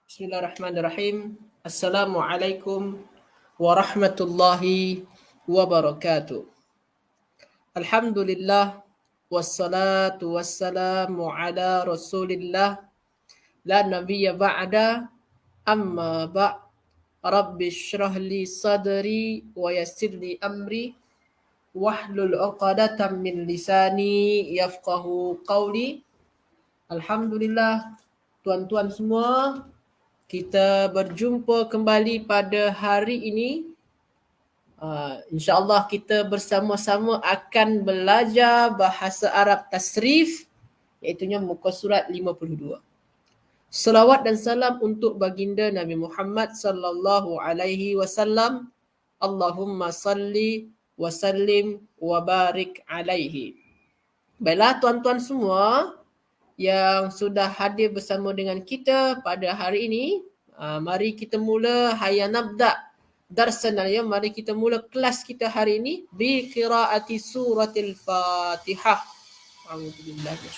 Bismillahirrahmanirrahim. Assalamualaikum warahmatullahi wabarakatuh. Alhamdulillah wassalatu wassalamu ala Rasulillah la nabiyya ba'da amma ba' Rabbi shrah li sadri wa yassir li amri wahlul 'uqdatam min lisani yafqahu qawli. Alhamdulillah, tuan-tuan semua, kita berjumpa kembali pada hari ini. InsyaAllah kita bersama-sama akan belajar bahasa Arab tasrif, iaitunya muka surat 52. Salawat dan salam untuk baginda Nabi Muhammad sallallahu alaihi wasallam. Allahumma salli wa sallim wa barik alaihi. Baiklah tuan-tuan semua yang sudah hadir bersama dengan kita pada hari ini, mari kita mula hayya nabda darsan al-yawm. Mari kita mula kelas kita hari ini bi qiraati suratil Fatihah. A'udzubillahi.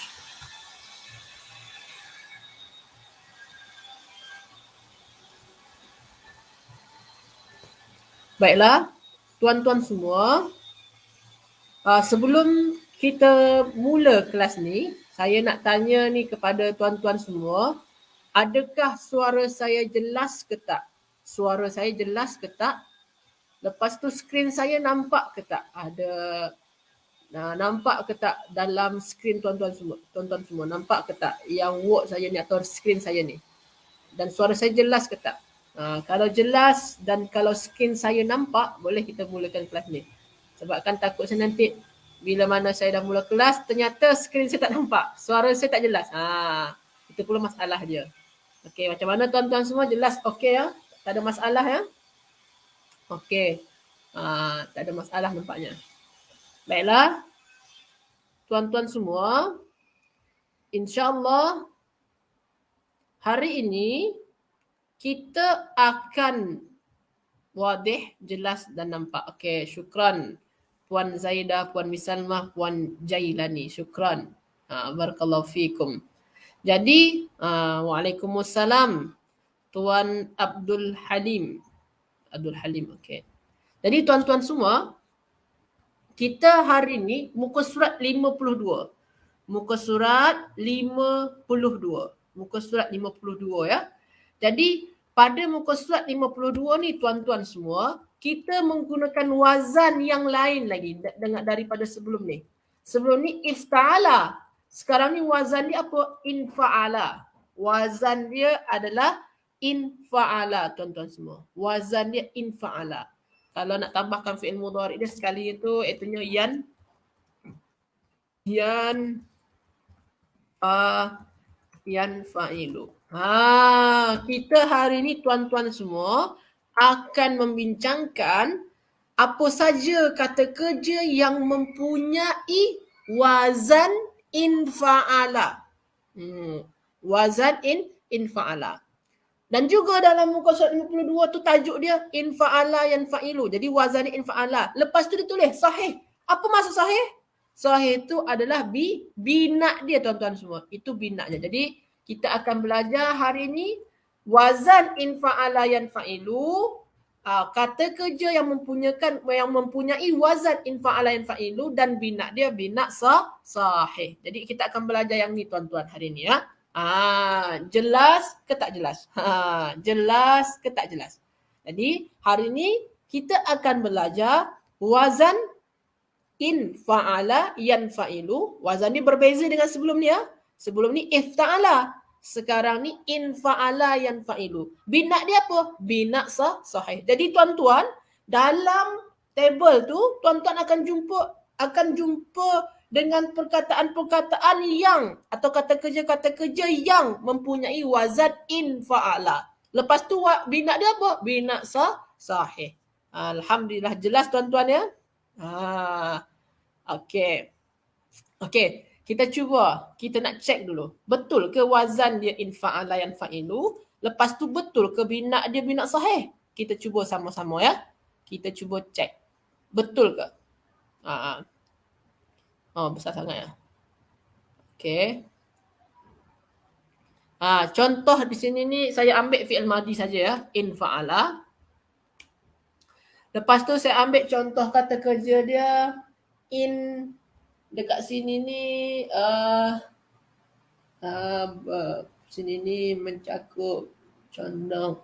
Baiklah, tuan-tuan semua, sebelum kita mula kelas ni, saya nak tanya ni kepada tuan-tuan semua, adakah suara saya jelas ke tak? Suara saya jelas ke tak? Lepas tu skrin saya nampak ke tak? Nampak ke tak dalam skrin tuan-tuan semua? Tuan-tuan semua nampak ke tak yang word saya ni atau skrin saya ni? Dan suara saya jelas ke tak? Kalau jelas dan kalau skrin saya nampak, boleh kita mulakan kelas ni. Sebab kan takut saya nanti bila mana saya dah mula kelas, ternyata skrin saya tak nampak, suara saya tak jelas. Itu pula masalah dia. Okey, macam mana tuan-tuan semua, jelas? Okey ya? Tak ada masalah ya? Okey. Tak ada masalah nampaknya. Baiklah. Tuan-tuan semua, insya-Allah hari ini kita akan wadih, jelas dan nampak. Okey, syukran Puan Zaidah, Puan Misalmah, Puan Jailani. Syukran. Barakallahu fikum. Jadi, waalaikumsalam Tuan Abdul Halim. Okey. Jadi tuan-tuan semua, kita hari ni muka surat 52. Muka surat 52. Muka surat 52 ya. Jadi pada muka surat 52 ni tuan-tuan semua, kita menggunakan wazan yang lain lagi daripada sebelum ni. Sebelum ni ifta'ala. Sekarang ni wazan dia apa? Infa'ala. Wazan dia adalah infa'ala tuan-tuan semua. Wazan dia infa'ala. Kalau nak tambahkan fi'il mudhari dia sekali itu, itunya yanfa'ilu. Kita hari ni tuan-tuan semua akan membincangkan apa saja kata kerja yang mempunyai wazan infa'ala. Wazan infa'ala. Dan juga dalam muka surat 52 tu tajuk dia infa'ala yanfa'ilu. Jadi wazan infa'ala. Lepas tu ditulis sahih. Apa maksud sahih? Sahih itu adalah bina dia tuan-tuan semua. Itu binanya. Jadi kita akan belajar hari ini wazan infa'ala yanfa'ilu, kata kerja yang mempunyai wazan infa'ala yanfa'ilu dan bina dia bina sahih. Jadi kita akan belajar yang ni tuan-tuan hari ini ya. Jelas ke tak jelas? Jelas ke tak jelas? Jadi hari ini kita akan belajar wazan infa'ala yanfa'ilu. Wazan ni berbeza dengan sebelum ni ya. Sebelum ni ifta'ala. Sekarang ni infa'ala yanfa'ilu. Bina dia apa? Bina sahih. Jadi tuan-tuan, dalam table tu tuan-tuan akan jumpa dengan perkataan-perkataan yang atau kata kerja yang mempunyai wazan infa'ala. Lepas tu bina dia apa? Bina sahih. Alhamdulillah, jelas tuan-tuan ya? Okey. Kita cuba, kita nak cek dulu. Betul ke wazan dia infa'ala yanfa'ilu? Lepas tu betul ke bina dia bina sahih? Kita cuba sama-sama ya. Kita cuba cek. Betul ke? Besar sangat ya. Okey. Contoh di sini ni saya ambil fi'il madi saja ya. In fa'ala. Lepas tu saya ambil contoh kata kerja dia. In dekat sini ni sini ni mencakup contoh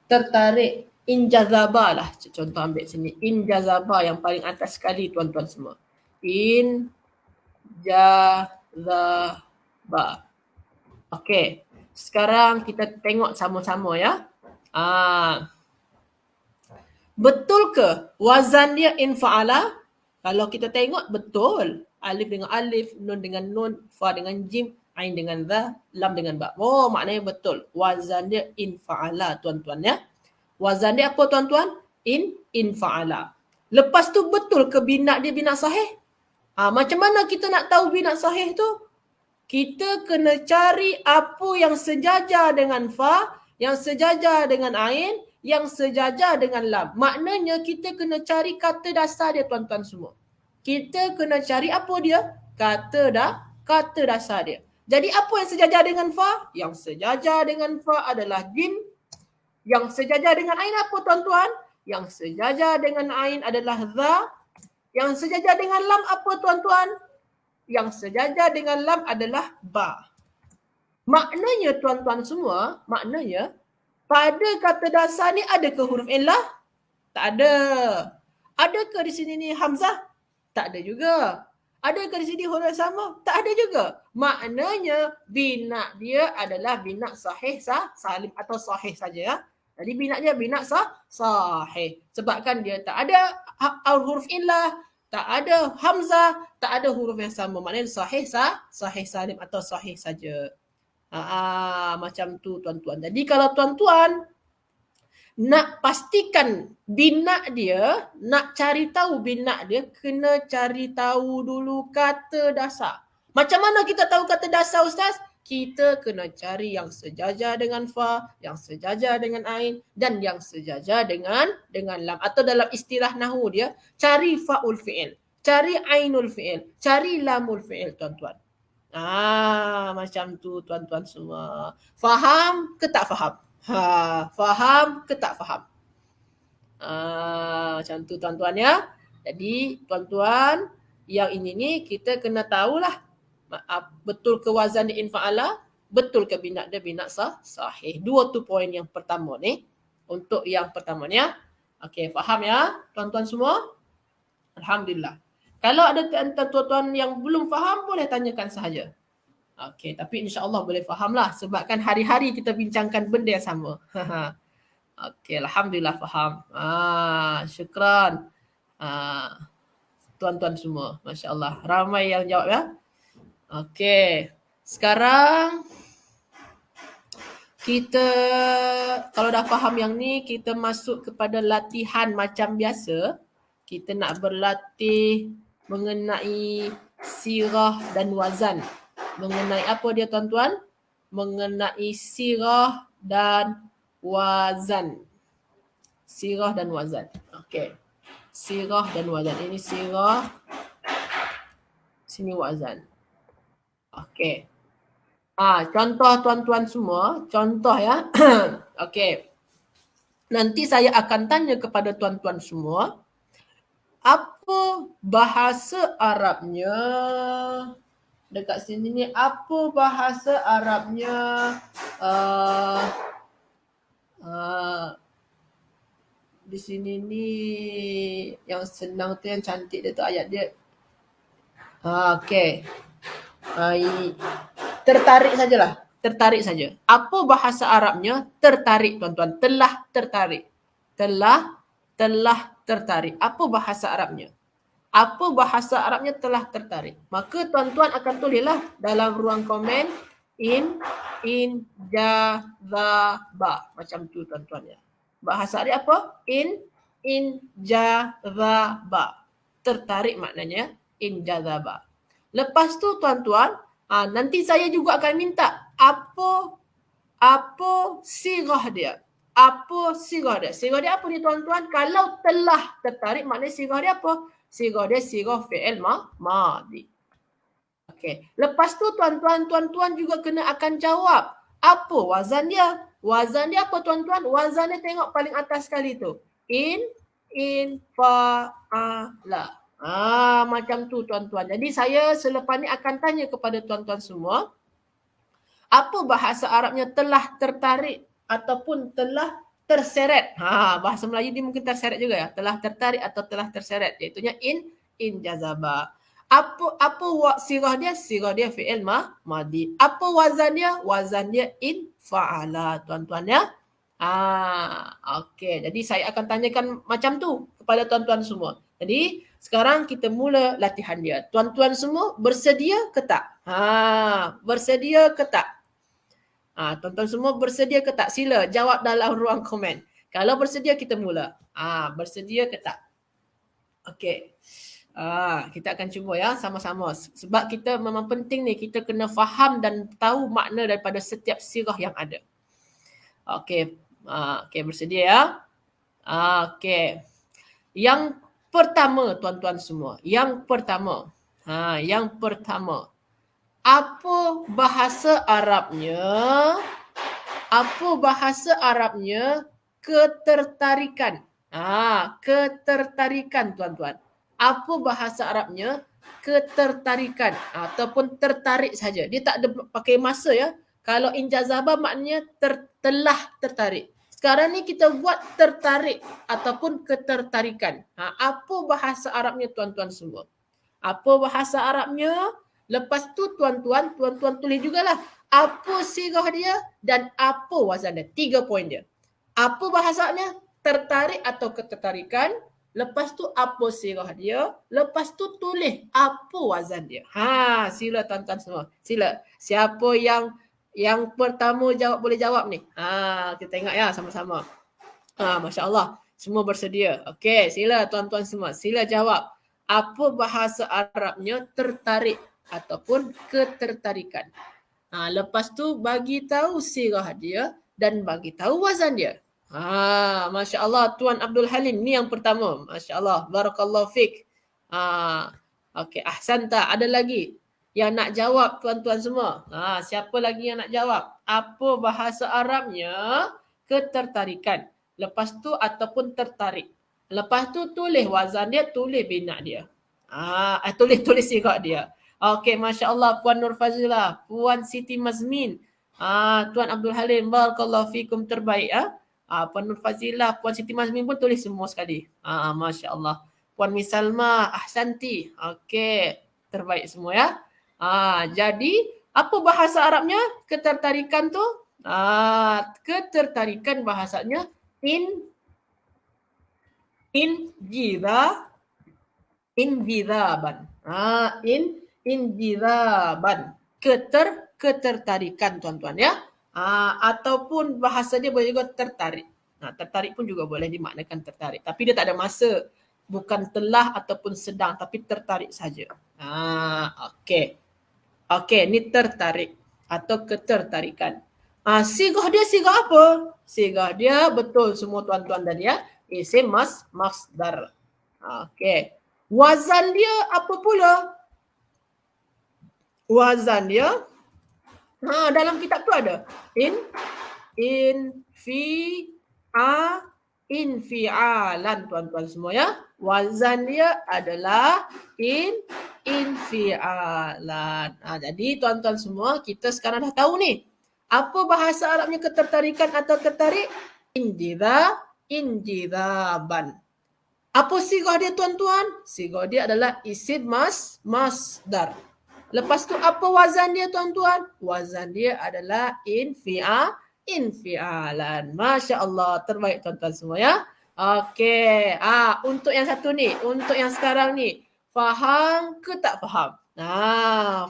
tertarik. In jazaba lah. Contoh ambil sini. In jazaba yang paling atas sekali tuan-tuan semua. In jazaba. Okey. Sekarang kita tengok sama-sama ya. Betul ke wazan dia in fa'ala? Kalau kita tengok betul. Alif dengan alif, nun dengan nun, fa dengan jim, ain dengan dha, lam dengan ba. Oh, maknanya betul. Wazan dia in fa'ala tuan-tuan ya. Wazan dia apa tuan-tuan? In fa'ala. Lepas tu betul ke bina dia bina sahih? Macam mana kita nak tahu bina sahih tu? Kita kena cari apa yang sejajar dengan fa, yang sejajar dengan ain, yang sejajar dengan lam. Maknanya kita kena cari kata dasar dia tuan-tuan semua. Kita kena cari apa dia? Kata dasar dia. Jadi apa yang sejajar dengan fa? Yang sejajar dengan fa adalah jim. Yang sejajar dengan ain apa tuan-tuan? Yang sejajar dengan ain adalah dha. Yang sejajar dengan lam apa tuan-tuan? Yang sejajar dengan lam adalah ba. Maknanya tuan-tuan semua, maknanya pada kata dasar ni ada ke huruf illah? Tak ada. Adakah di sini ni hamzah? Tak ada juga. Adakah di sini huruf sama? Tak ada juga. Maknanya bina dia adalah bina sahih salim atau sahih saja ya. Jadi bina dia bina sahih. Sebabkan dia tak ada huruf illah, tak ada hamzah, tak ada huruf yang sama. Maknanya sahih salim atau sahih saja. Macam tu tuan-tuan. Jadi kalau tuan-tuan nak pastikan bina dia, nak cari tahu bina dia, kena cari tahu dulu kata dasar. Macam mana kita tahu kata dasar Ustaz? Kita kena cari yang sejajar dengan fa, yang sejajar dengan ain dan yang sejajar dengan lam. Atau dalam istilah nahwu dia, cari fa'ul fi'il, cari ainul fi'il, cari lamul fi'il tuan-tuan. Macam tu tuan-tuan semua. Faham ke tak faham? Faham ke tak faham? Macam tu tuan-tuan ya. Jadi tuan-tuan, yang ini ni kita kena tahulah betul ke wazan di infa'ala, betul ke bina dia bina sahih. Dua tu poin yang pertama ni. Untuk yang pertama ni ya. Okey, faham ya tuan-tuan semua? Alhamdulillah. Kalau ada tuan-tuan yang belum faham, boleh tanyakan sahaja. Okey, tapi insya-Allah boleh fahamlah sebabkan hari-hari kita bincangkan benda yang sama. Okey, alhamdulillah faham. Syukran. Tuan-tuan semua, masya-Allah. Ramai yang jawab ya. Okey. Sekarang kita kalau dah faham yang ni, kita masuk kepada latihan macam biasa. Kita nak berlatih mengenai sirah dan wazan. Mengenai apa dia tuan-tuan? Mengenai sirah dan wazan. Sirah dan wazan. Okey. Sirah dan wazan. Ini sirah. Sini wazan. Okey. Contoh tuan-tuan semua. Contoh ya. Okey. Nanti saya akan tanya kepada tuan-tuan semua. Apa bahasa Arabnya? Dekat sini ni apa bahasa Arabnya di sini ni yang senang tu, yang cantik dia tu ayat dia. Okey. Tertarik sajalah. Tertarik saja. Apa bahasa Arabnya? Tertarik tuan-tuan. Telah tertarik. Telah tertarik. Apa bahasa Arabnya? Apa bahasa Arabnya telah tertarik? Maka tuan-tuan akan tulislah dalam ruang komen in jazaba. Macam tu tuan-tuan ya. Bahasa Arab apa? In jazaba. Tertarik maknanya in jazaba. Lepas tu tuan-tuan, nanti saya juga akan minta apa sirah dia. Apa sirah dia? Sirah dia apa ni tuan-tuan? Kalau telah tertarik maknanya sirah dia apa? Sirah dia sirah fi'il madi. Okey. Lepas tu tuan-tuan juga kena akan jawab Apa wazan dia? Wazan dia apa tuan-tuan? Wazan dia tengok paling atas sekali tu. Fa'ala. Macam tu tuan-tuan. Jadi saya selepas ni akan tanya kepada tuan-tuan semua, apa bahasa Arabnya telah tertarik ataupun telah terseret? Bahasa Melayu ni mungkin terseret juga ya. Telah tertarik atau telah terseret. Iaitunya in jazaba. Apa sirah dia? Sirah dia fi'il madi. Apa wazan dia? Wazan dia in fa'ala tuan-tuan ya. Okey. Jadi saya akan tanyakan macam tu kepada tuan-tuan semua. Jadi sekarang kita mula latihan dia. Tuan-tuan semua bersedia ke tak? Bersedia ke tak? Tuan-tuan semua bersedia ke tak? Sila jawab dalam ruang komen. Kalau bersedia kita mula. Bersedia ke tak? Okey. Kita akan cuba ya sama-sama. Sebab kita memang penting ni kita kena faham dan tahu makna daripada setiap sirah yang ada. Okey. Okey, bersedia ya. Okey. Yang pertama tuan-tuan semua. Yang pertama. Apa bahasa Arabnya? Apa bahasa Arabnya ketertarikan? Ketertarikan tuan-tuan. Apa bahasa Arabnya ketertarikan ataupun tertarik saja. Dia tak ada pakai masa ya. Kalau injazabah maknanya telah tertarik. Sekarang ni kita buat tertarik ataupun ketertarikan. Apa bahasa Arabnya tuan-tuan semua? Apa bahasa Arabnya? Lepas tu tuan-tuan tulis jugalah apa sirah dia dan apa wazan dia. 3 poin dia. Apa bahasanya? Tertarik atau ketertarikan. Lepas tu apa sirah dia. Lepas tu tulis apa wazan dia. Sila tuan-tuan semua. Sila. Siapa yang pertama boleh jawab ni? Kita tengok ya sama-sama. Masya Allah. Semua bersedia. Okey, sila tuan-tuan semua. Sila jawab. Apa bahasa Arabnya tertarik ataupun ketertarikan. Lepas tu bagi tahu sirah dia dan bagi tahu wazan dia. Masya Allah Tuan Abdul Halim ni yang pertama. Masya Allah. Barakallahu fiqh. Okey, ahsanta. Ada lagi yang nak jawab tuan-tuan semua? Siapa lagi yang nak jawab? Apa bahasa Arabnya ketertarikan. Lepas tu ataupun tertarik. Lepas tu tulis wazan dia, tulis bina dia. Tulis sirah dia. Okey, Masya Allah Puan Nur Fazilah, Puan Siti Mazmin, Tuan Abdul Halim, barakallahu fikum, terbaik. Puan Nur Fazilah, Puan Siti Mazmin pun tulis semua sekali. Masya Allah. Puan Misalma, ahsanti. Okey, terbaik semua ya. Jadi apa bahasa Arabnya ketertarikan tu? Ketertarikan bahasanya injidhaban. Injidhaban. Ketertarikan tuan-tuan ya. Ataupun bahasa dia boleh juga tertarik. Tertarik pun juga boleh dimaknakan tertarik. Tapi dia tak ada masa. Bukan telah ataupun sedang tapi tertarik saja. Okey. Okey, ni tertarik atau ketertarikan. Sirah dia sirah apa? Sirah dia betul semua tuan-tuan tadi ya. Isim masdar. Okey. Wazan dia apa pula? Wazan dia dalam kitab tu ada. Infi'alan tuan-tuan semua ya. Wazan dia adalah infi'alan. Jadi tuan-tuan semua kita sekarang dah tahu ni. Apa bahasa Arabnya ketertarikan atau tertarik? Injidhaban. Apa sirah dia tuan-tuan? Sirah dia adalah isim masdar. Lepas tu apa wazan dia tuan-tuan? Wazan dia adalah infi'alan. Masya Allah. Terbaik tuan-tuan semua ya. Okey. Untuk yang satu ni. Untuk yang sekarang ni. Faham ke tak faham?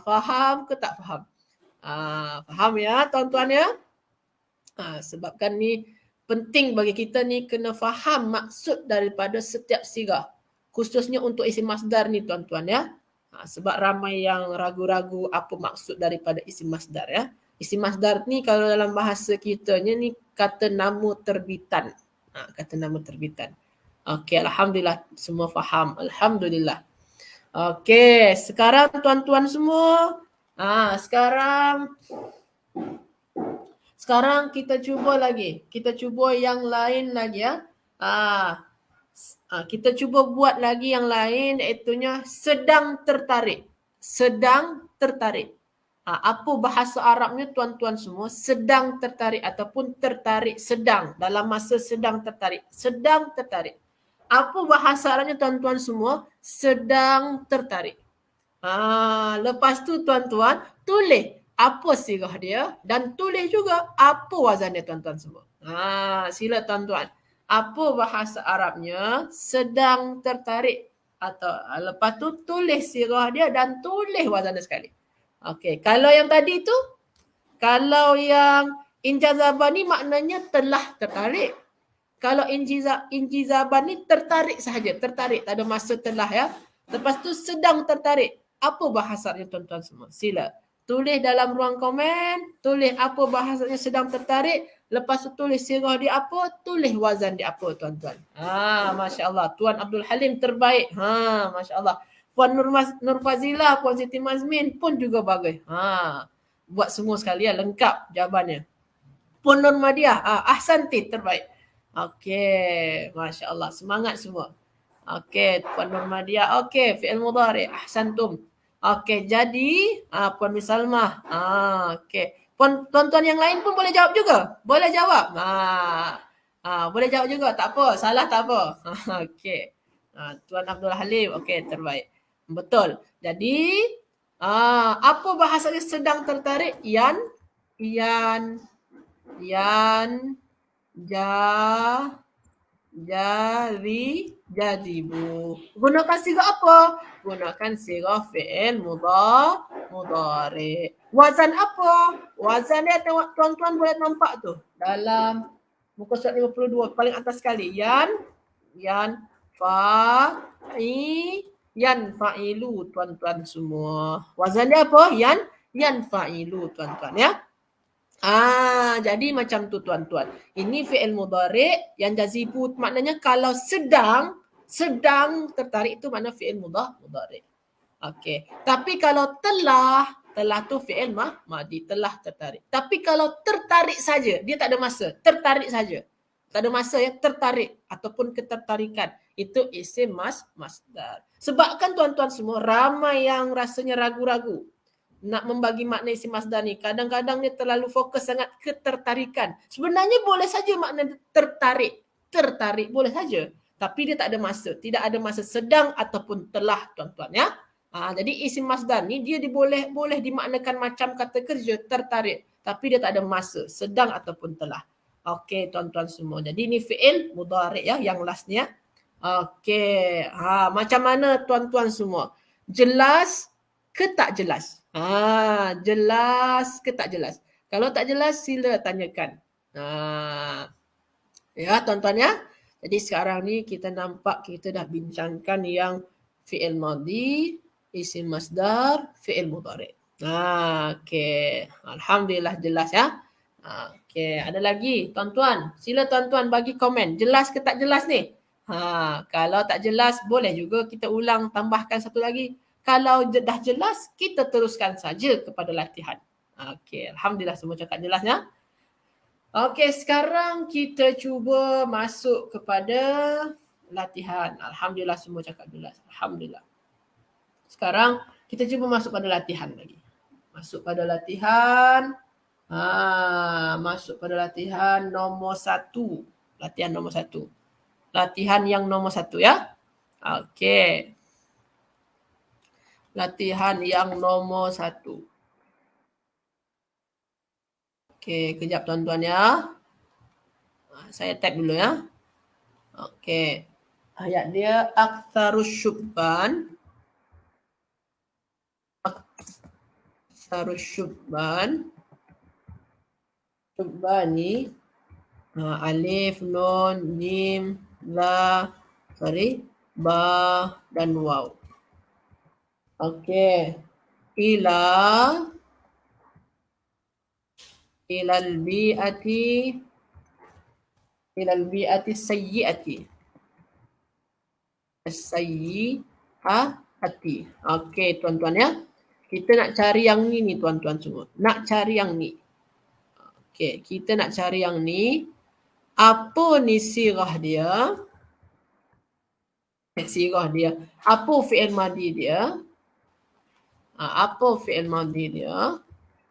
Faham ke tak faham? Faham ya tuan-tuan ya? Sebabkan ni penting bagi kita ni kena faham maksud daripada setiap sirah. Khususnya untuk isim masdar ni tuan-tuan ya. Sebab ramai yang ragu-ragu apa maksud daripada isim masdar ya. Isim masdar ni kalau dalam bahasa kitanya ni kata nama terbitan. Kata nama terbitan. Okey, alhamdulillah semua faham. Alhamdulillah. Okey, sekarang tuan-tuan semua. Sekarang Sekarang kita cuba lagi. Kita cuba yang lain lagi ya. Kita cuba buat lagi yang lain, iaitunya sedang tertarik. Sedang tertarik. Apa bahasa Arabnya tuan-tuan semua? Sedang tertarik ataupun tertarik sedang. Dalam masa sedang tertarik. Sedang tertarik. Apa bahasa Arabnya tuan-tuan semua? Sedang tertarik. Lepas tu tuan-tuan tulis apa sirah dia dan tulis juga apa wazan dia tuan-tuan semua. Sila tuan-tuan. Apa bahasa Arabnya sedang tertarik atau lepas tu tulis sirah dia dan tulis wazan dia sekali. Okey, kalau yang tadi tu, kalau yang injazabah ni maknanya telah tertarik. Kalau injizabah ni tertarik sahaja, tertarik, tak ada masa telah ya. Lepas tu sedang tertarik. Apa bahasanya tuan-tuan semua? Sila tulis dalam ruang komen, tulis apa bahasanya sedang tertarik, lepas tu tulis sirah dia apa, tulis wazan dia apa tuan-tuan. Masya-Allah, Tuan Abdul Halim terbaik. Masya-Allah. Puan Nur Fazila, Puan Siti Mazmin pun juga bagus. Buat semua sekalian lengkap jawabannya. Puan Nur Madiah, ahsanti terbaik. Okey, masya-Allah, semangat semua. Okey, Puan Nur Madiah. Okey, fi'il mudhari, ahsantum. Okey, jadi Puan Misalmah. Okey. Tuan-tuan yang lain pun boleh jawab juga. Boleh jawab. Boleh jawab juga, tak apa, salah tak apa. Okey. Tuan Abdul Halim, okey, terbaik. Betul. Jadi, apa bahasanya sedang tertarik? Yan, jadibu. Gunakan sirah apa? Gunakan sirah fi'il mudhari. Wazan apa? Wazan dia tuan-tuan boleh nampak tu. Dalam muka surat 52 paling atas sekali. Yanfa'ilu tuan-tuan semua. Wazan dia apa? Yanfa'ilu tuan-tuan ya. Jadi macam tu tuan-tuan. Ini fi'il mudhari yang jazibu maknanya kalau sedang tertarik itu makna fi'il mudhari. Okey. Tapi kalau telah tu fi'il madi, telah tertarik. Tapi kalau tertarik saja, dia tak ada masa, tertarik saja. Tak ada masa ya, tertarik ataupun ketertarikan. Itu isim masdar. Sebabkan tuan-tuan semua ramai yang rasanya ragu-ragu nak membagi makna isim masdar ni. Kadang-kadang dia terlalu fokus sangat ketertarikan. Sebenarnya boleh saja makna tertarik. Tertarik boleh saja. Tapi dia tak ada masa. Tidak ada masa sedang ataupun telah tuan-tuan ya. Jadi isim masdar ni dia boleh dimaknakan macam kata kerja tertarik. Tapi dia tak ada masa sedang ataupun telah. Okey tuan-tuan semua. Jadi ni fi'il mudhari ya yang lastnya. Okey. Macam mana tuan-tuan semua? Jelas ke tak jelas? Jelas ke tak jelas? Kalau tak jelas, sila tanyakan. Ya, tuan-tuan ya. Jadi sekarang ni kita nampak kita dah bincangkan yang fi'il madhi, isim masdar, fi'il mudhari. Okey. Alhamdulillah jelas ya. Okey, ada lagi tuan-tuan. Sila tuan-tuan bagi komen. Jelas ke tak jelas ni? Kalau tak jelas, boleh juga kita ulang tambahkan satu lagi. Kalau dah jelas, kita teruskan saja kepada latihan. Okey, alhamdulillah semua cakap jelas ya. Okey, sekarang kita cuba masuk kepada latihan. Alhamdulillah semua cakap jelas. Alhamdulillah. Sekarang kita cuba masuk pada latihan lagi. Masuk pada latihan. Masuk pada latihan nombor 1. Latihan nombor 1. Latihan yang nombor 1 ya. Okey. Latihan yang nombor 1. Okey, kejap tuan-tuan ya. Saya tag dulu ya. Okey. Ayat dia aktsarus syubban. Aktsarus syubban. Syubban ni alif, nun, mim, la, ba dan waw. Okey. Ilal bi'ati sayyi'ati. Sayyi'ati. Okey tuan-tuan ya. Kita nak cari yang ni tuan-tuan semua. Nak cari yang ni. Okey, kita nak cari yang ni. Apa ni sirah dia? Sirah dia. Apa fi'il madi dia? Apa fi'il madi dia?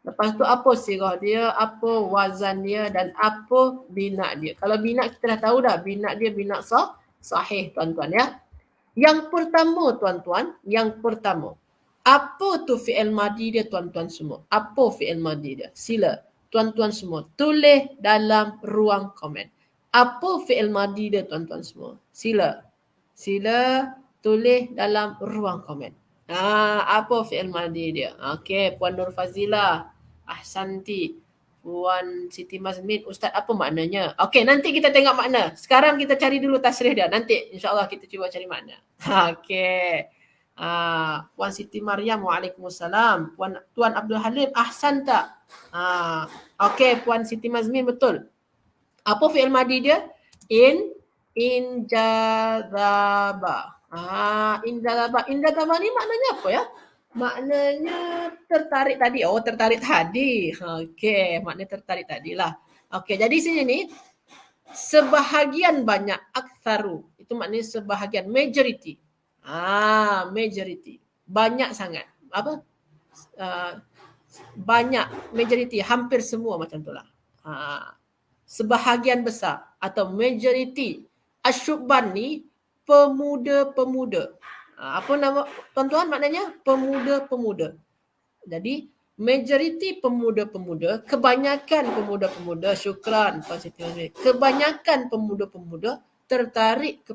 Lepas tu apa sirah dia, apa wazan dia dan apa bina dia. Kalau bina kita dah tahu dah, bina dia bina sahih tuan-tuan ya. Yang pertama tuan-tuan, apa tu fi'il madi dia tuan-tuan semua? Apa fi'il madi dia? Sila tuan-tuan semua tulis dalam ruang komen. Apa fi'il madi dia tuan-tuan semua? Sila tulis dalam ruang komen. Apa fi'il madi dia? Okey, Puan Nur Fazila. Ahsanti. Puan Siti Mazmin, Ustaz apa maknanya? Okey, nanti kita tengok makna. Sekarang kita cari dulu tasrih dia. Nanti insya-Allah kita cuba cari makna. Okey. Puan Siti Maryam, Waalaikumsalam. Tuan Abdul Halim, ahsanta. Okey, Puan Siti Mazmin betul. Apa fi'il madi dia? Injazaba. Injazaba ni maknanya apa ya? Maknanya tertarik tadi. Oh, tertarik tadi. Okey, maknanya tertarik tadilah. Okey, jadi sini ni sebahagian banyak, aktsaru. Itu maknanya sebahagian, majority. Majority. Banyak sangat. Apa? Banyak, majority, hampir semua macam itulah. Sebahagian besar atau majority. Asyubban ni pemuda-pemuda. Apa nama tuan-tuan maknanya? Pemuda-pemuda. Jadi majoriti pemuda-pemuda, kebanyakan pemuda-pemuda, syukran Puan Siti Mazmin. Kebanyakan pemuda-pemuda terseret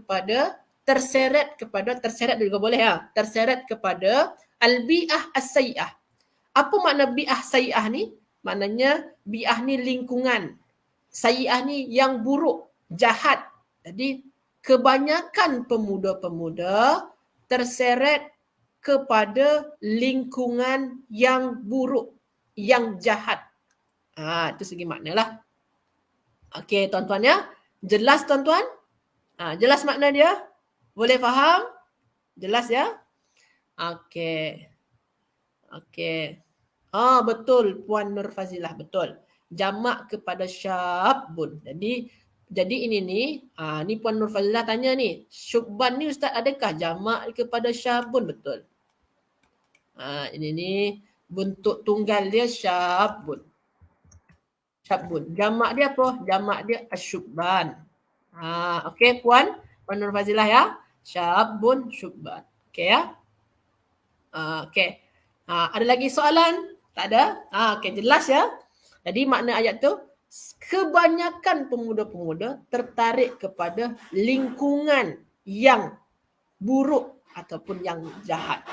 juga boleh ya. Terseret kepada al-bi'ah as-sayyi'ah. Apa makna bi'ah sayyi'ah ni? Maknanya bi'ah ni lingkungan. Sayyi'ah ni yang buruk, jahat. Jadi kebanyakan pemuda-pemuda terseret kepada lingkungan yang buruk, yang jahat. Itu segi makna lah. Okey tuan-tuan ya. Jelas tuan-tuan? Jelas makna dia? Boleh faham? Jelas ya? Okey. Betul Puan Nur Fazilah, betul. Jamak kepada syabun. Jadi ini ni Puan Nur Fazilah tanya ni, syubban ni Ustaz adakah jamak kepada syabun? Betul. Ini ni bentuk tunggal dia syabun. Jamak dia apa? Jamak dia asyubban. Okey Puan Nur Fazilah ya. Syabun, syubban. Okey ya. Okey. Ada lagi soalan? Tak ada? Okey, jelas ya. Jadi makna ayat tu, kebanyakan pemuda-pemuda tertarik kepada lingkungan yang buruk ataupun yang jahat.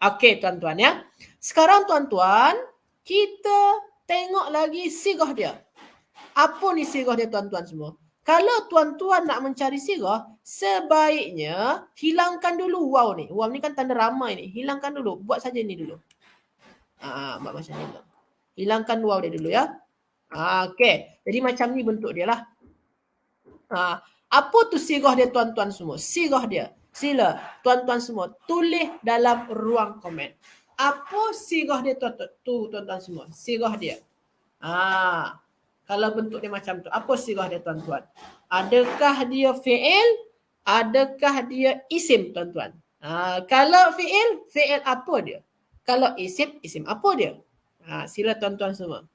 Okey tuan-tuan ya. Sekarang tuan-tuan, kita tengok lagi sirah dia. Apa ni sirah dia tuan-tuan semua? Kalau tuan-tuan nak mencari sirah, sebaiknya hilangkan dulu waw ni. Waw ni kan tanda ramai ni. Hilangkan dulu. Buat saja ni dulu. Buat macam ni dulu. Hilangkan waw dia dulu ya. Okey. Jadi macam ni bentuk dia lah. Apa tu sirah dia tuan-tuan semua? Sirah dia. Sila tuan-tuan semua tulis dalam ruang komen. Apa sirah dia tuan-tuan semua? Sirah dia. Kalau bentuk dia macam tu. Apa sirah dia tuan-tuan? Adakah dia fi'il? Adakah dia isim tuan-tuan? Kalau fi'il apa dia? Kalau isim apa dia? Sila tuan-tuan semua.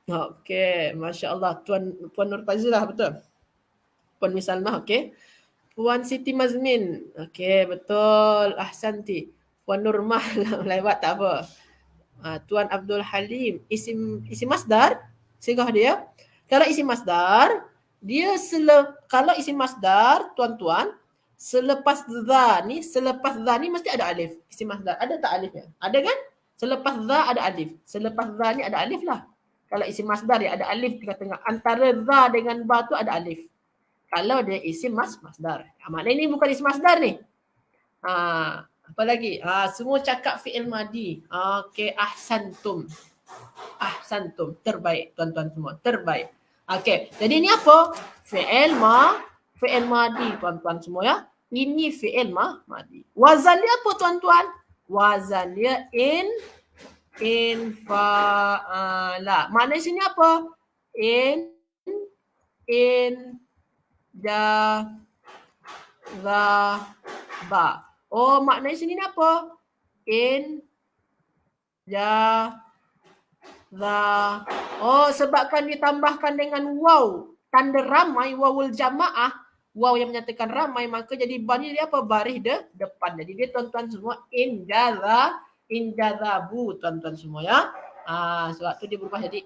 Okey, Masya Allah. Puan Nur Fazilah betul. Puan Misalmah, okey. Puan Siti Mazmin. Okey, betul. Ahsanti. Puan Nurmah lewat tak apa. Tuan Abdul Halim. Isim masdar. Sirah dia. Kalau isim masdar, kalau isim masdar, tuan-tuan, selepas za ni mesti ada alif. Isim masdar. Ada tak alifnya? Ada kan? Selepas za ada alif. Selepas za ni ada alif lah. Kalau isim masdar dia ada alif di tengah. Antara za dengan ba tu ada alif. Kalau dia isim masdar. Maknanya ini bukan isim masdar ni. Apa lagi? Semua cakap fi'il madi. Okey, ahsantum. Ahsantum. Terbaik tuan-tuan semua. Terbaik. Okey, jadi ini apa? Fi'il madi tuan-tuan semua ya. Ini fi'il madi. Wazan dia apa tuan-tuan? Wazan dia infa'ala. Makna sini apa? Ba. Oh, makna sini ni apa? Oh, sebabkan ditambahkan dengan waw. Tanda ramai, wawul jamaah. Waw yang menyatakan ramai, maka jadi ba ni dia apa? Baris depan. Jadi dia tuan-tuan semua injazabu tuan-tuan semua ya. Sebab tu dia berubah jadi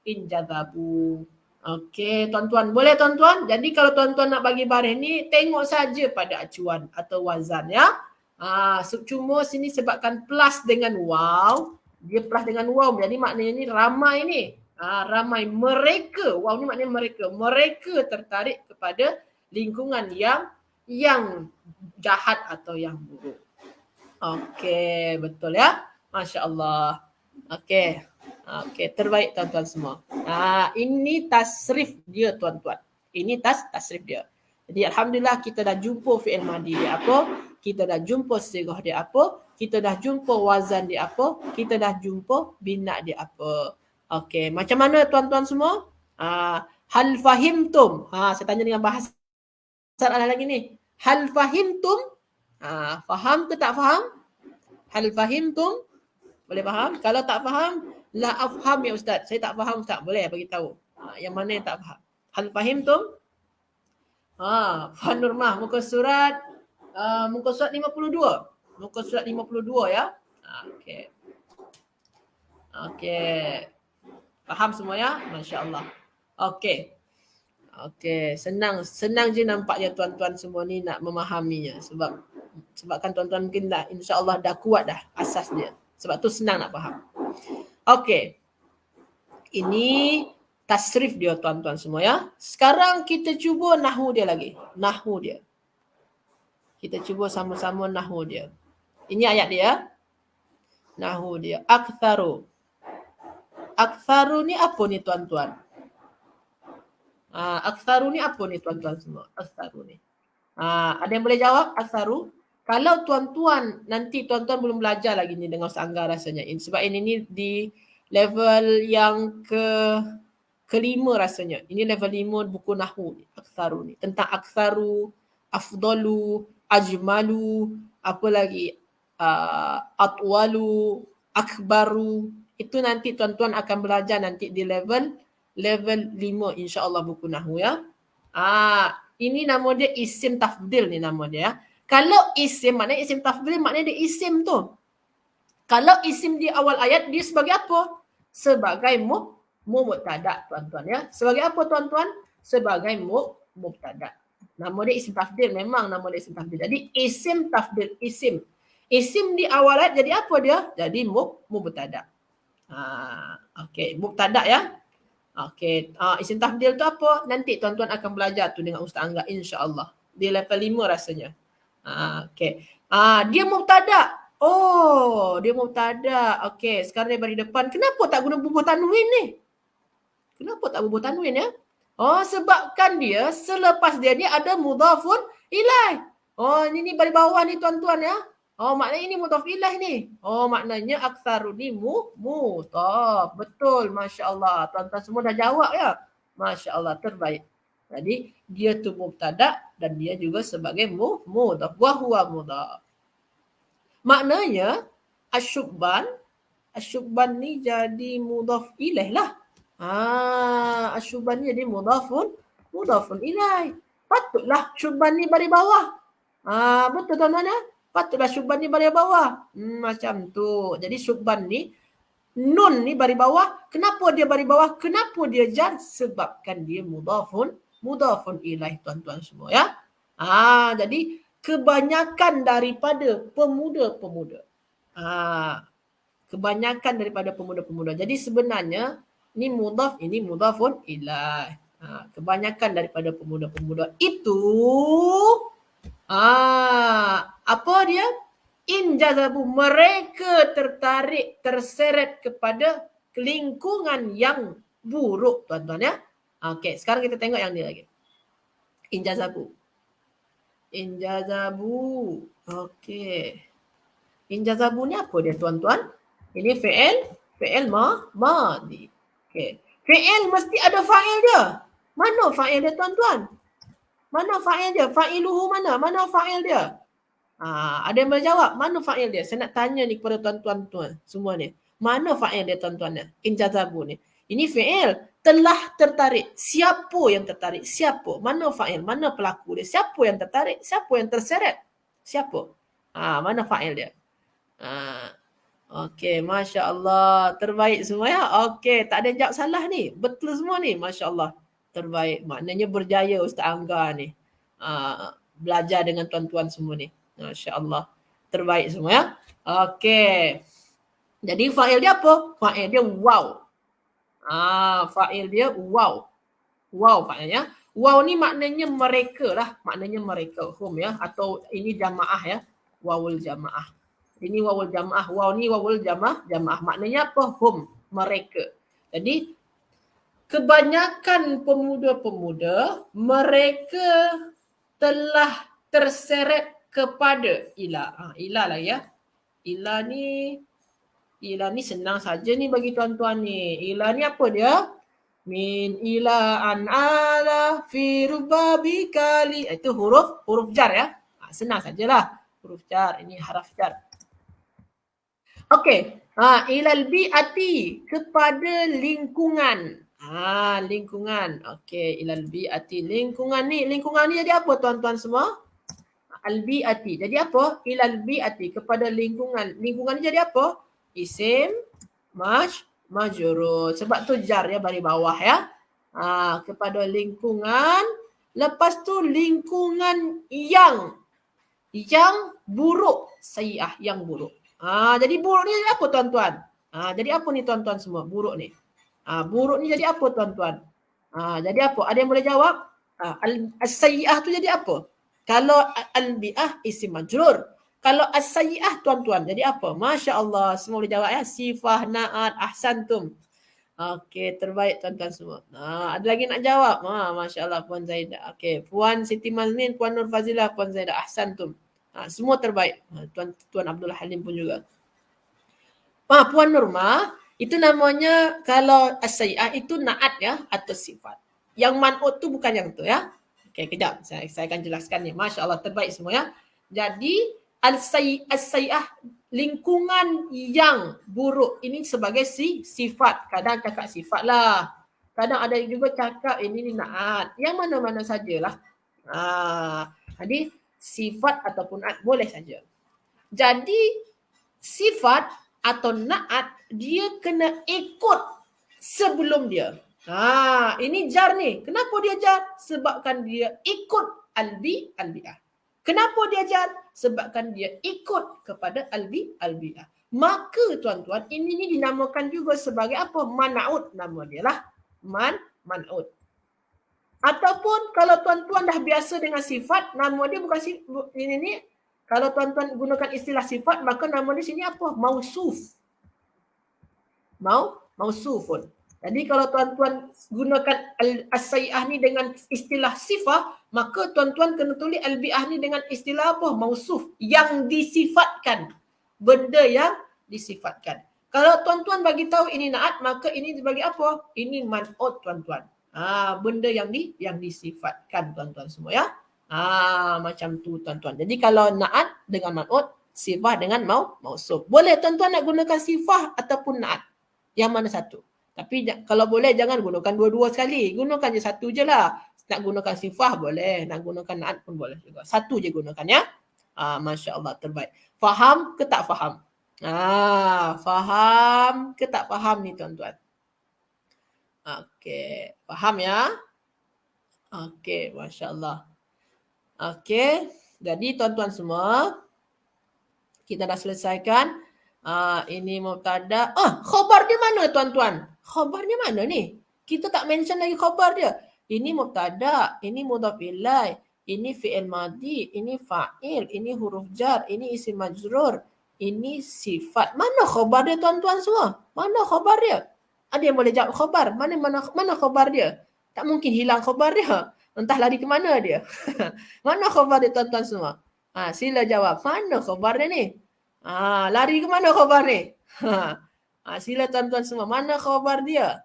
injazabu. Okey, tuan-tuan. Boleh tuan-tuan? Jadi kalau tuan-tuan nak bagi baris ni, tengok saja pada acuan atau wazan ya. Cuma sini sebabkan plus dengan waw, dia plus dengan waw, jadi maknanya ni ramai ni. Ramai mereka, waw ni maknanya mereka. Mereka tertarik kepada lingkungan yang jahat atau yang buruk. Okey, betul ya. Masya Allah. Okey. Okey, terbaik tuan-tuan semua. Ini tasrif dia tuan-tuan. Ini tasrif dia. Jadi alhamdulillah kita dah jumpa fi'il madi dia apa, kita dah jumpa sirah dia apa, kita dah jumpa wazan dia apa, kita dah jumpa bina dia apa. Okey, macam mana tuan-tuan semua? Hal fahimtum. Saya tanya dengan bahasa soalan lagi ni. Hal fahimtum? Faham ke tak faham? Hal fahimtum? Boleh faham? Kalau tak faham, la afham ya ustaz. Saya tak faham ustaz. Boleh bagi tahu. Yang mana yang tak faham? Hal fahimtum? Fan Nurmah muka surat 52. Muka surat 52 ya. Okey. Okey. Faham semua ya? Masya-Allah. Okey. Okey, senang je nampaknya tuan-tuan semua ni nak memahaminya sebabkan tuan-tuan mungkin dah insya-Allah dah kuat dah asas dia. Sebab tu senang nak faham. Okey. Ini tasrif dia tuan-tuan semua ya. Sekarang kita cuba nahwu dia lagi. Nahwu dia. Kita cuba sama-sama nahwu dia. Ini ayat dia. Nahwu dia. Aktharu. Aktharu ni apa ni tuan-tuan? Aktharu ni apa ni tuan-tuan semua? Aktharu ni. Ada yang boleh jawab aktharu? Kalau tuan-tuan, nanti tuan-tuan belum belajar lagi ni dengan Ustaz Angga rasanya. Sebab ini di level yang kelima rasanya. Ini level 5 buku nahwu ni, aktharu ni. Tentang aktharu, afdalu, ajmalu, apa lagi? Atwalu, akbaru. Itu nanti tuan-tuan akan belajar nanti di level 5 insya-Allah buku nahwu ya. Ini nama dia isim tafdil ni nama dia. Kalau isim maknanya isim tafdil maknanya dia isim tu. Kalau isim di awal ayat dia sebagai apa? Sebagai mubtada tuan-tuan ya. Sebagai apa tuan-tuan? Sebagai mubtada. Nama dia isim tafdil, memang nama dia isim tafdil. Jadi isim tafdil, isim. Isim di awal ayat jadi apa dia? Jadi mubtada. Okey, mubtada ya. Okey, isim tafdil tu apa? Nanti tuan-tuan akan belajar tu dengan Ustaz Angga insya-Allah. Di level 5 rasanya. Okey. Dia mubtada. Oh, dia mubtada. Okey, sekarang dia bagi depan. Kenapa tak guna bubuh tanwin ni? Kenapa tak bubuh tanwin ya? Sebabkan dia selepas dia ni ada mudhafun ilaih. Ini bagi bawah ni tuan-tuan ya. Maknanya ini mudhaf ilaih ni. Maknanya aktsaru ni mudhaf. Betul, masya-Allah. Tuan-tuan semua dah jawab ya. Masya-Allah, terbaik. Jadi dia tu mubtada dan dia juga sebagai mudhaf. Wa huwa mudhaf. Maknanya asyubban ni jadi mudhaf ilaih lah. Asyubban ni jadi mudhafun ilaih. Patutlah syubban ni bagi bawah. Betul tuan-tuan ya? Patutlah syubban ni bagi bawah. Macam tu. Jadi syubban ni, nun ni bagi bawah. Kenapa dia bagi bawah? Kenapa dia jar? Sebabkan dia mudhafun ilaih tuan-tuan semua ya. Jadi kebanyakan daripada pemuda-pemuda. Kebanyakan daripada pemuda-pemuda. Jadi sebenarnya ni mudhaf, ini mudhafun ilaih. Kebanyakan daripada pemuda-pemuda itu apa dia? Injazabu, mereka tertarik, terseret kepada lingkungan yang buruk tuan-tuan ya. Okey, sekarang kita tengok yang ni lagi. Injazabu. Okey. Injazabu ni apa dia tuan-tuan? Ini fi'il madhi. Okey. Fi'il mesti ada fa'il dia. Mana fa'il dia tuan-tuan? Mana fa'il dia? Fa'iluhu mana? Mana fa'il dia? Ada yang boleh jawab? Mana fa'il dia? Saya nak tanya ni kepada tuan-tuan semua ni. Mana fa'il dia tuan-tuan ni? Injazabu ni. Ini fi'il. Telah tertarik. Siapa yang tertarik? Siapa? Mana fa'il? Mana pelaku dia? Siapa yang tertarik? Siapa yang terseret? Siapa? Mana fa'il dia? Okey, Masya Allah. Terbaik semua ya. Okey, tak ada yang jawab salah ni. Betul semua ni. Masya Allah. Terbaik. Maknanya berjaya Ustaz Angga ni. Belajar dengan tuan-tuan semua ni. Masya Allah. Terbaik semua ya. Okey. Jadi fa'il dia apa? Fa'il dia wow. Fa'il dia wow. Wow fa'ilnya. Wow ni maknanya mereka lah. Maknanya mereka. Hum ya. Atau ini jamaah ya. Wawul jamaah. Ini wawul jamaah. Wow ni wawul jamaah. Maknanya apa? Hum. Mereka. Jadi kebanyakan pemuda-pemuda mereka telah terseret kepada ila. Ila lah ya. Ila ni senang saja ni bagi tuan-tuan ni. Ila ni apa dia? Min ila an ala fi rubabi kali. Itu huruf jar ya. Senang sajalah. Huruf jar. Ini haraf jar. Okey. Ilal bi'ati. Kepada lingkungan. Lingkungan. Okey. Ilal bi'ati. Lingkungan ni jadi apa tuan-tuan semua? Al-bi'ati. Jadi apa? Ilal bi'ati. Kepada lingkungan. Lingkungan ni jadi apa? Isim majrur. Sebab tu jar ya bari bawah ya. Kepada lingkungan. Lepas tu lingkungan yang buruk. Sayyi'ah yang buruk. Jadi buruk ni jadi apa tuan-tuan? Jadi apa ni tuan-tuan semua? Buruk ni. Buruk ni jadi apa tuan-tuan? Jadi apa? Ada yang boleh jawab? As-sayyi'ah tu jadi apa? Kalau al-bi'ah isim majrur. Kalau as-sayyi'ah tuan-tuan jadi apa? Masya Allah. Semua boleh jawab ya. Sifah, na'at, ahsantum. Okey, terbaik tuan-tuan semua. Ada lagi nak jawab? Masya Allah Puan Zaidah. Okey, Puan Siti Mazmin, Puan Nur Fazilah, Puan Zaidah. Ahsantum. Semua terbaik. Tuan Abdul Halim pun juga. Puan Nurma, itu namanya kalau as-sayyi'ah itu na'at ya atau sifat. Yang man'ut tu bukan yang tu ya. Okey, kejap. Saya akan jelaskan ni. Masya Allah, terbaik semua ya. Jadi, as-sayyi'ah, lingkungan yang buruk ini sebagai sifat. Kadang cakap sifat lah. Kadang ada juga cakap ini na'at. Yang mana-mana sajalah. Jadi, sifat ataupun na'at boleh saja. Jadi, sifat atau na'at, dia kena ikut sebelum dia. Ini jar ni. Kenapa dia jar? Sebabkan dia ikut al-bi'ah. Kenapa dia jar? Sebabkan dia ikut kepada al-bi'ah. Maka tuan-tuan, ini dinamakan juga sebagai apa? Man'ut nama dia lah. Man'ut. Ataupun kalau tuan-tuan dah biasa dengan sifat, nama dia bukan ini. Kalau tuan-tuan gunakan istilah sifat, maka nama dia sini apa? Mausuf. Mausufun. Jadi kalau tuan-tuan gunakan as-sayyi'ah ni dengan istilah sifah, maka tuan-tuan kena tulis al-bi'ah ni dengan istilah apa? Mausuf. Yang disifatkan. Benda yang disifatkan. Kalau tuan-tuan bagi tahu ini na'at, maka ini sebagai apa? Ini man'ut tuan-tuan. Benda yang disifatkan tuan-tuan semua ya. Macam tu tuan-tuan. Jadi kalau na'at dengan man'ut, sifah dengan mausuf. Boleh tuan-tuan nak gunakan sifah ataupun na'at. Yang mana satu? Tapi kalau boleh jangan gunakan dua-dua sekali. Gunakan je satu je lah. Nak gunakan sifah boleh. Nak gunakan na'at pun boleh juga. Satu je gunakan ya. Masya Allah, terbaik. Faham ke tak faham? Faham ke tak faham ni tuan-tuan? Okey. Faham ya? Okey, Masya Allah. Okey. Jadi tuan-tuan semua, kita dah selesaikan. Ini mubtada. Khabar dia mana tuan-tuan? Khabar dia mana ni? Kita tak mention lagi khabar dia. Ini mubtada, ini mudhaf ilaih, ini fi'il madhi, ini fa'il, ini huruf jar, ini isim majrur, ini sifat. Mana khabar dia tuan-tuan semua? Mana khabar dia? Ada yang boleh jawab khabar? Mana khabar dia? Tak mungkin hilang khabar dia. Entah lari ke mana dia. Mana khabar dia tuan-tuan semua? Sila jawab. Mana khabar dia ni? Lari ke mana khabar ni? Sila tuan-tuan semua. Mana khabar dia?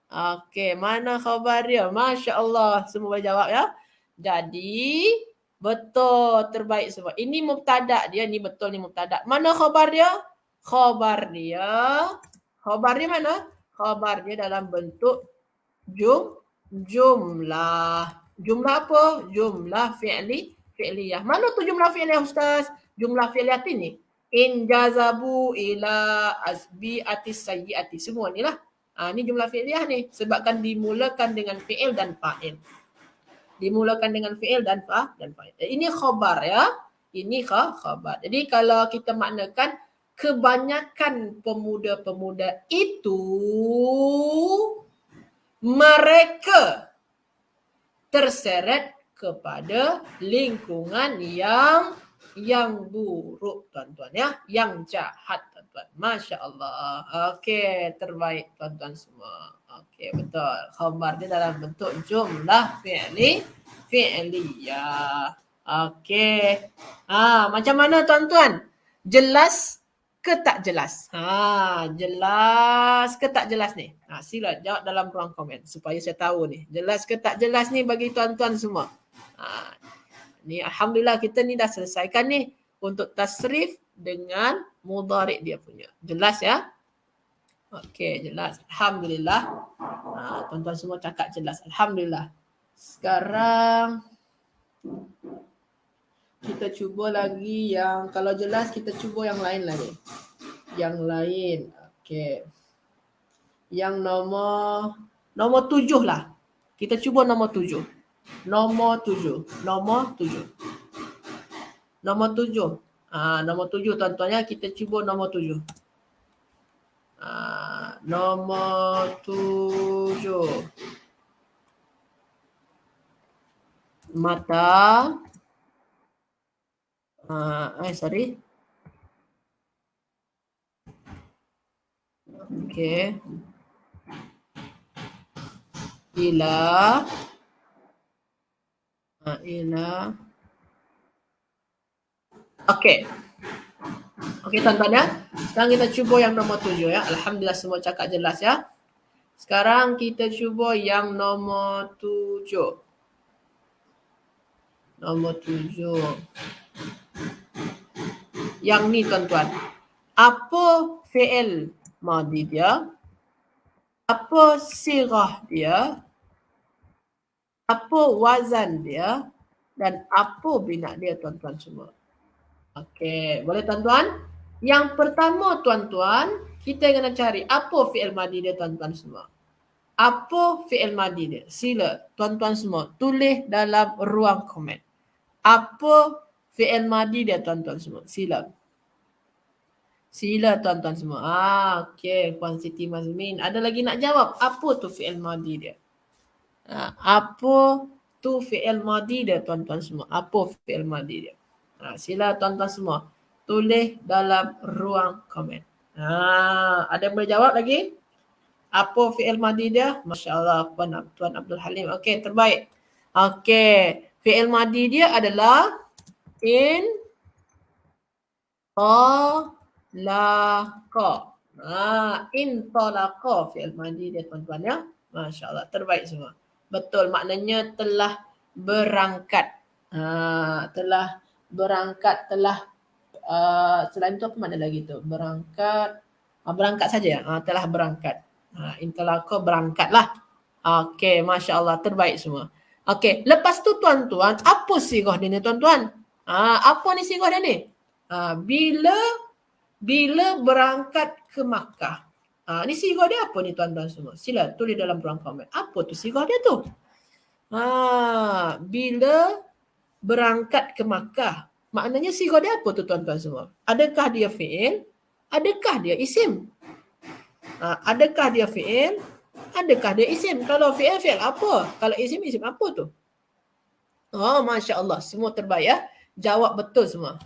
Okey, mana khabar dia? Masya Allah. Semua boleh jawab ya. Jadi, betul. Terbaik semua. Ini mubtada dia. Ini betul ni mubtada. Mana khabar dia? Khabar dia. Khabar dia mana? Khabar dia dalam bentuk jumlah. Jumlah apa? Jumlah fi'liyah. Mana tu jumlah fi'liyah Ustaz? Jumlah fi'liyah ni. In jazabu ila asbi'atis sayyi'ati. Semua ni lah. Ni jumlah fi'liyah ni. Sebabkan dimulakan dengan fi'il dan fa'il. Dimulakan dengan fi'il dan fa'il. Ini khabar ya. Ini khabar. Jadi kalau kita maknakan kebanyakan pemuda-pemuda itu mereka terseret kepada lingkungan yang buruk tuan-tuan ya, yang jahat tuan-tuan. Masya Allah. Okey, terbaik tuan-tuan semua. Okey, betul. Khabar dia dalam bentuk jumlah fi'liyah. Okey. Macam mana tuan-tuan? Jelas ke tak jelas? Jelas ke tak jelas ni? Sila jawab dalam ruang komen supaya saya tahu ni. Jelas ke tak jelas ni bagi tuan-tuan semua. Ni alhamdulillah kita ni dah selesaikan ni untuk tasrif dengan mudhari' dia punya. Jelas ya? Okey, jelas. Alhamdulillah. Tuan-tuan semua cakap jelas. Alhamdulillah. Sekarang kita cuba lagi yang kalau jelas kita cuba yang lain lagi. Yang lain. Okey. Yang nombor 7 lah. Kita cuba nombor 7. Nombor 7. Nombor 7 tuan-tuan ya. Kita cuba nombor 7. Nombor 7. Mata. Sorry. Okey. Ila. Okey. Okey tuan-tuan ya. Sekarang kita cuba yang nombor 7 ya. Alhamdulillah semua cakap jelas ya. Sekarang kita cuba yang nombor 7. Nombor 7. Yang ni tuan-tuan. Apa fi'il madhi dia? Apa sirah dia? Apa wazan dia? Dan apa bina dia tuan-tuan semua? Okey, boleh tuan-tuan? Yang pertama tuan-tuan, kita kena cari apa fi'il madhi dia tuan-tuan semua. Apa fi'il madhi dia? Sila tuan-tuan semua tulis dalam ruang komen. Apa fi'il madhi dia tuan-tuan semua? Sila tuan-tuan semua. Okey, Puan Siti Mazmin. Ada lagi nak jawab? Apa tu fi'il madhi dia? Apa tu fi'il madhi dia tuan-tuan semua? Apa fi'il madhi dia? Sila tuan-tuan semua tulis dalam ruang komen. Ada yang boleh jawab lagi? Apa fi'il madhi dia? Masya Allah, Tuan Abdul Halim. Okey, terbaik. Okey, fi'il madhi dia adalah in talaqa. In talaqa fi'il madhi dia tuan-tuan ya. Masya Allah, terbaik semua. Betul, maknanya telah berangkat. Telah berangkat, selain itu apa makna lagi tu? Berangkat, berangkat saja ya. Telah berangkat. Intalaqa berangkatlah. Okey, Masya Allah, terbaik semua. Okey, lepas tu tuan-tuan, apa sirah dia ni tuan-tuan? Apa ni sirah dia ni? Bila berangkat ke Makkah. Ni sirah dia apa ni tuan-tuan semua? Sila tulis dalam ruang komen. Apa tu sirah dia tu? Bila berangkat ke Makkah. Maknanya sirah dia apa tu tuan-tuan semua? Adakah dia fi'il? Adakah dia isim? Adakah dia fi'il? Adakah dia isim? Kalau fi'il apa? Kalau isim apa tu? Masya Allah. Semua terbaik ya. Jawab betul semua.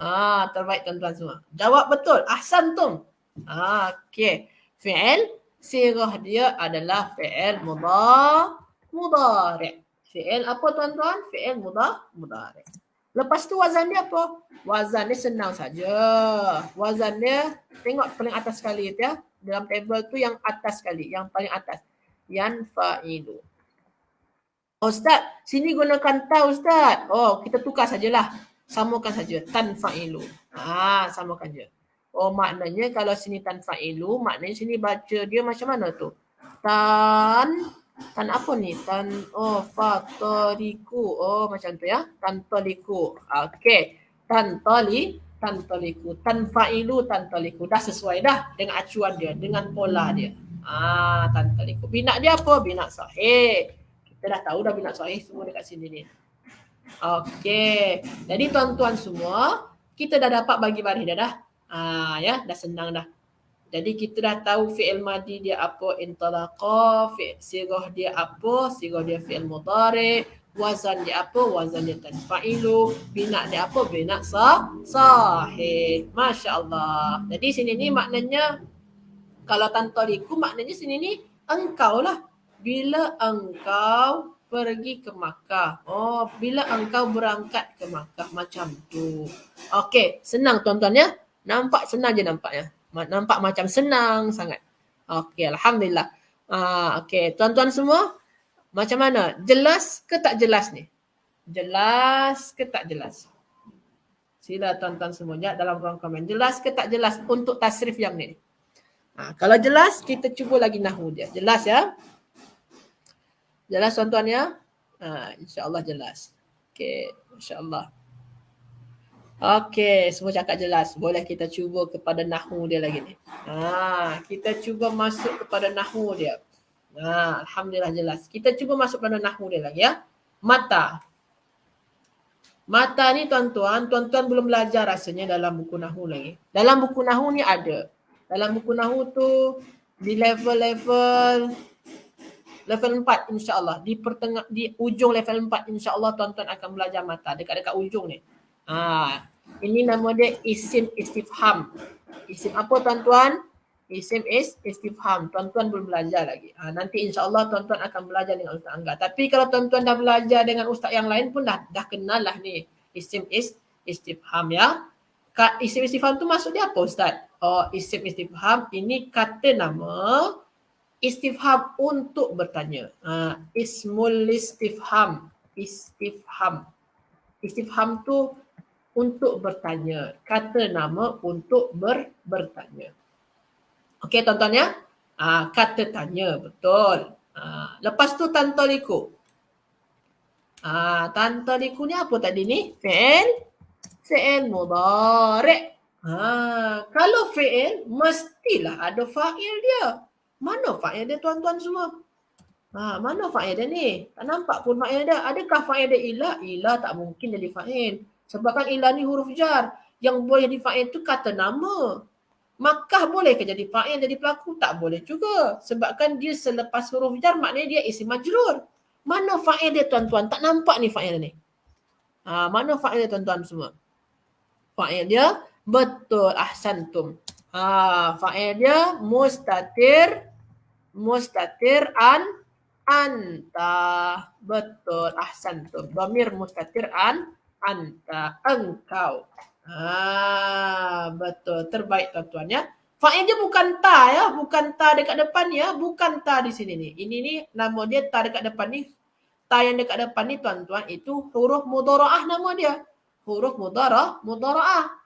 Terbaik tuan-tuan semua. Jawab betul. Ahsantum. Okey. Fi'il. Sirah dia adalah fi'il mudhari'. Fi'il apa tuan-tuan? Fi'il mudhari'. Lepas tu wazan dia apa? Wazan dia senang saja. Wazan dia, tengok paling atas sekali tu ya. Dalam table tu yang atas sekali, yang paling atas. Yanfa'ilu. Oh, Ustaz, sini gunakan ta, Ustaz. Oh, kita tukar sajalah. Samakan saja. Tanfa'ilu. Samakan je. Oh, maknanya kalau sini tanfa'ilu, maknanya sini baca dia macam mana tu? Tan apa ni? Fatariku. Oh, macam tu ya. Tantaliku. Okey. Tantaliku. Tanfa'ilu, tantaliku. Dah sesuai dah dengan acuan dia, dengan pola dia. Tantaliku. Bina dia apa? Bina sahih. Kita dah tahu dah bina sahih semua dekat sini ni. Okey. Jadi tuan-tuan semua, kita dah dapat bagi baris dah. Ya, dah senang dah. Jadi kita dah tahu fi'il madi dia apa, intalaqa, sirah dia apa, sirah dia fi'il mudhari', wazan dia apa, wazan dia tanfa'ilu, bina dia apa, bina sahih. Masya-Allah. Jadi sini ni maknanya kalau tantaliku maknanya sini ni engkau lah. Bila engkau pergi ke Makkah. Oh, bila engkau berangkat ke Makkah. Macam tu. Okey, senang tuan-tuan ya. Nampak senang je nampaknya. Nampak macam senang sangat. Okey, Alhamdulillah. Okey, tuan-tuan semua. Macam mana? Jelas ke tak jelas ni? Jelas ke tak jelas? Sila tuan-tuan semua dalam ruang komen. Jelas ke tak jelas untuk tasrif yang ni? Kalau jelas, kita cuba lagi nahu dia. Jelas ya? Jelas tuan-tuan ya? InsyaAllah jelas. Okey, insyaAllah. Okey, semua cakap jelas. Boleh kita cuba kepada nahu dia lagi ni. Kita cuba masuk kepada nahu dia. Alhamdulillah jelas. Kita cuba masuk pada nahu dia lagi ya. Mata. Mata ni tuan-tuan belum belajar rasanya dalam buku nahu lagi. Dalam buku nahu ni ada. Dalam buku nahu tu di level 4 insya-Allah. Di ujung level 4 insya-Allah tuan-tuan akan belajar mata dekat-dekat ujung ni. Ini nama dia isim istifham. Isim apa tuan-tuan? Isim istifham. Tuan-tuan belum belajar lagi. Nanti insya-Allah tuan-tuan akan belajar dengan Ustaz Angga. Tapi kalau tuan-tuan dah belajar dengan ustaz yang lain pun dah kenal lah ni isim istifham ya. Isim istifham tu maksud dia apa Ustaz? Oh, isim istifham ini kata nama istifham untuk bertanya. Ismul istifham. Istifham tu untuk bertanya. Kata nama untuk bertanya. Okey tuan-tuan ya. Kata tanya, betul. Lepas tu tantaliku. Tantaliku ni apa tadi ni? Fi'il mudhari'. Kalau fi'il mestilah ada fa'il dia. Mana fa'il dia tuan-tuan semua? Mana fa'il dia ni? Tak nampak pun fa'il dia. Adakah fa'il dia ilah? Ilah tak mungkin jadi fa'il. Sebab kan ilah ni huruf jar. Yang boleh jadi fa'il tu kata nama. Makkah boleh ke jadi fa'il, jadi pelaku? Tak boleh juga. Sebab kan dia selepas huruf jar maknanya dia isim majrur. Mana fa'il dia tuan-tuan? Tak nampak ni fa'il ni. Mana fa'il dia tuan-tuan semua? Fa'il dia betul, ahsantum. Fa'il dia mustatir anta. Betul, ahsantum. Dhamir mustatir anta, engkau. Betul, terbaik tuan-tuan ya. Fa'il dia bukan ta ya, bukan ta dekat depan ya, bukan ta di sini ni. Ini ni nama dia ta dekat depan ni. Ta yang dekat depan ni tuan-tuan itu huruf mudhara'ah nama dia. Huruf mudhara'ah.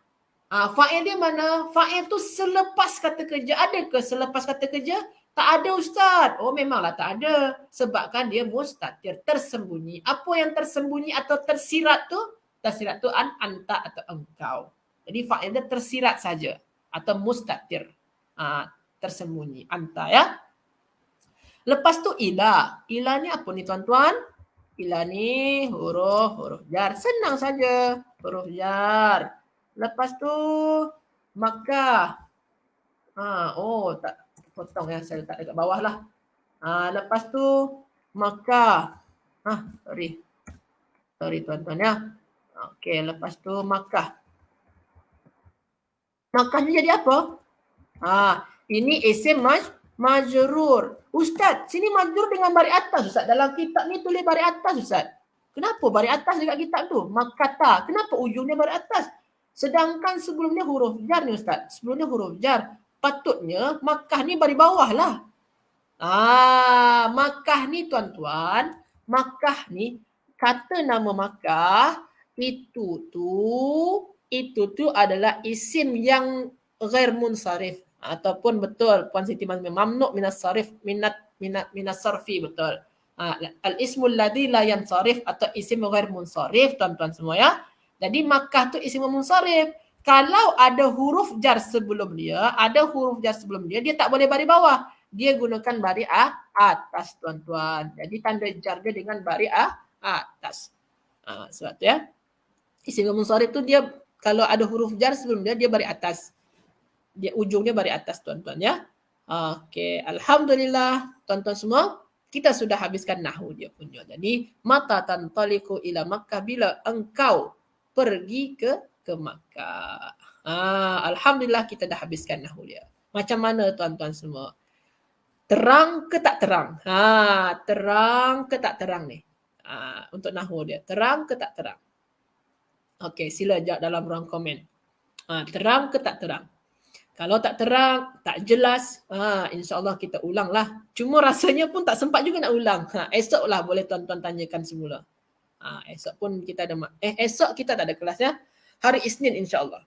Fa'il dia mana? Fa'il tu selepas kata kerja. Ada ke selepas kata kerja? Tak ada Ustaz. Oh memanglah tak ada. Sebab kan dia mustatir, tersembunyi. Apa yang tersembunyi atau tersirat tu? Tersirat tu anta atau engkau. Jadi fa'il dia tersirat saja. Atau mustatir. Tersembunyi. Anta ya. Lepas tu ila. Ila ni apa ni tuan-tuan? Ila ni huruf jar. Senang saja. Huruf jar. Lepas tu Makkah. Tak potong ya, saya letak dekat bawah lah. Lepas tu Makkah. Sorry tuan-tuan ya. Okey, lepas tu Makkah. Makkah ni jadi apa? Ini isim majrur. Ustaz, sini majrur dengan baris atas Ustaz. Dalam kitab ni tulis baris atas Ustaz. Kenapa baris atas dekat kitab tu? Makkata. Kenapa ujungnya baris atas? Sedangkan sebelumnya huruf jar ni Ustaz. Sebelumnya huruf jar. Patutnya Makkah ni bari bawah lah. Makkah ni tuan-tuan, Makkah ni kata nama Makkah itu tu adalah isim yang ghair munsarif ataupun betul Puan Siti Mazmin mamnu' minas sarif minas sarfi betul. Al-ismul ladzi la yansarif atau isim ghair munsarif tuan-tuan semua ya. Jadi Makkah tu isim munsarif. Kalau ada huruf jar sebelum dia, dia tak boleh baris bawah. Dia gunakan baris atas tuan-tuan. Jadi tanda jar dia dengan baris atas. Sebab tu ya. Isim munsharif tu dia kalau ada huruf jar sebelum dia baris atas. Dia ujungnya baris atas tuan-tuan ya. Okey, alhamdulillah tuan-tuan semua, kita sudah habiskan nahwu dia punya. Jadi mata tantaliqu ila Makkah, bila engkau pergi ke Makkah. Alhamdulillah kita dah habiskan nahwu dia. Macam mana tuan-tuan semua? Terang ke tak terang? Terang ke tak terang ni? Untuk nahwu dia. Terang ke tak terang? Okey, sila jawab dalam ruang komen. Terang ke tak terang? Kalau tak terang, tak jelas, insya-Allah kita ulanglah. Cuma rasanya pun tak sempat juga nak ulang. Esoklah boleh tuan-tuan tanyakan semula. Esok pun kita ada esok kita tak ada kelas ya. Hari Isnin insya-Allah.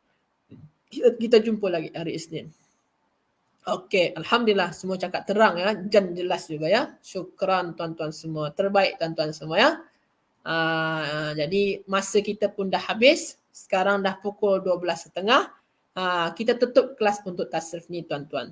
Kita jumpa lagi hari Isnin. Okey, alhamdulillah semua cakap terang ya, dan jelas juga ya. Syukran tuan-tuan semua. Terbaik tuan-tuan semua ya. Jadi masa kita pun dah habis. Sekarang dah pukul 12.30. Kita tutup kelas untuk tasrif ni tuan-tuan.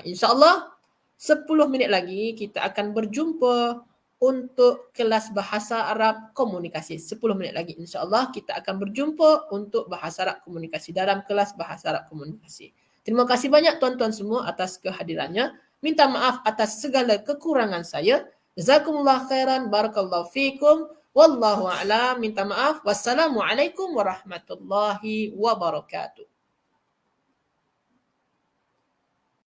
InsyaAllah 10 minit lagi kita akan berjumpa untuk kelas bahasa Arab komunikasi. 10 minit lagi insyaAllah kita akan berjumpa untuk bahasa Arab komunikasi dalam kelas bahasa Arab komunikasi. Terima kasih banyak tuan-tuan semua atas kehadirannya. Minta maaf atas segala kekurangan saya. Jazakumullah khairan, barakallahu fikum. Wallahu a'lam. Minta maaf. Wassalamualaikum warahmatullahi wabarakatuh.